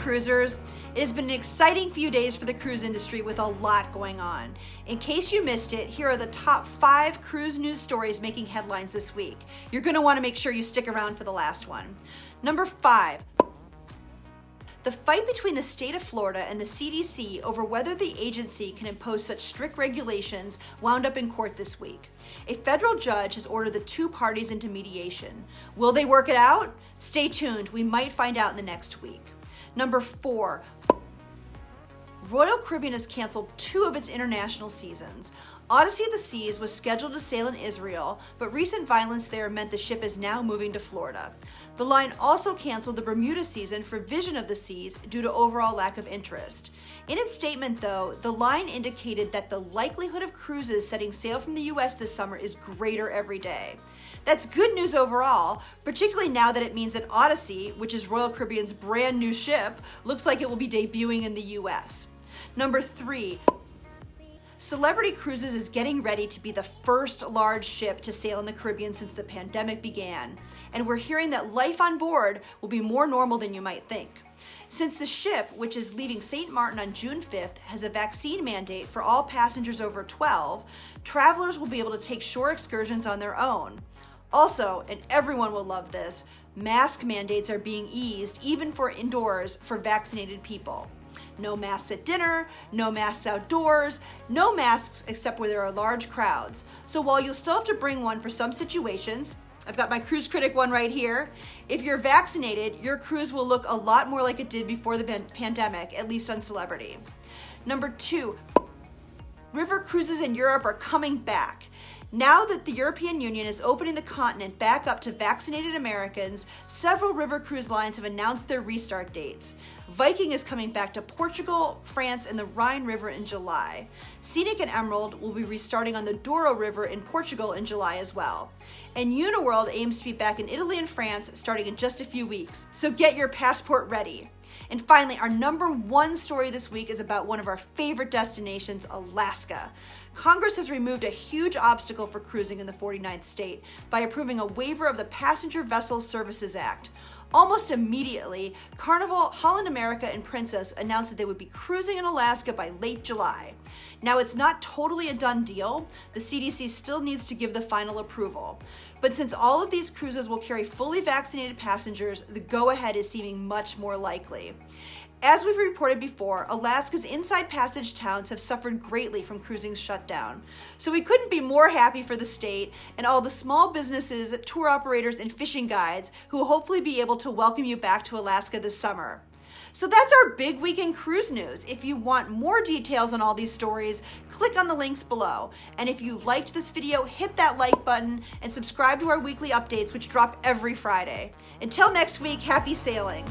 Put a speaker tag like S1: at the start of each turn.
S1: cruisers. It has been an exciting few days for the cruise industry with a lot going on. In case you missed it, here are the top 5 cruise news stories making headlines this week. You're going to want to make sure you stick around for the last one. Number 5. The fight between the state of Florida and the CDC over whether the agency can impose such strict regulations wound up in court this week. A federal judge has ordered the two parties into mediation. Will they work it out? Stay tuned. We might find out in the next week. Number 4. Royal Caribbean has canceled 2 of its international seasons. Odyssey of the Seas was scheduled to sail in Israel, but recent violence there meant the ship is now moving to Florida. The line also canceled the Bermuda season for Vision of the Seas due to overall lack of interest. In its statement, though, the line indicated that the likelihood of cruises setting sail from the U.S. this summer is greater every day. That's good news overall, particularly now that it means that Odyssey, which is Royal Caribbean's brand new ship, looks like it will be debuting in the U.S. Number 3. Celebrity Cruises is getting ready to be the first large ship to sail in the Caribbean since the pandemic began, and we're hearing that life on board will be more normal than you might think. Since the ship, which is leaving St. Martin on June 5th, has a vaccine mandate for all passengers over 12, travelers will be able to take shore excursions on their own. Also, and everyone will love this, mask mandates are being eased even for indoors for vaccinated people. No masks at dinner, no masks outdoors, no masks except where there are large crowds. So while you'll still have to bring one for some situations, I've got my Cruise Critic one right here. If you're vaccinated, your cruise will look a lot more like it did before the pandemic, at least on Celebrity. Number 2, river cruises in Europe are coming back. Now that the European Union is opening the continent back up to vaccinated Americans, several river cruise lines have announced their restart dates. Viking is coming back to Portugal, France, and the Rhine River in July. Scenic and Emerald will be restarting on the Douro River in Portugal in July as well. And Uniworld aims to be back in Italy and France starting in just a few weeks, so get your passport ready. And finally, our number 1 story this week is about one of our favorite destinations, Alaska. Congress has removed a huge obstacle for cruising in the 49th state by approving a waiver of the Passenger Vessel Services Act. Almost immediately, Carnival, Holland America, and Princess announced that they would be cruising in Alaska by late July. Now, it's not totally a done deal. The CDC still needs to give the final approval. But since all of these cruises will carry fully vaccinated passengers, the go-ahead is seeming much more likely. As we've reported before, Alaska's inside passage towns have suffered greatly from cruising's shutdown. So we couldn't be more happy for the state and all the small businesses, tour operators, and fishing guides who will hopefully be able to welcome you back to Alaska this summer. So that's our big weekend cruise news. If you want more details on all these stories, click on the links below. And if you liked this video, hit that like button and subscribe to our weekly updates, which drop every Friday. Until next week, happy sailing.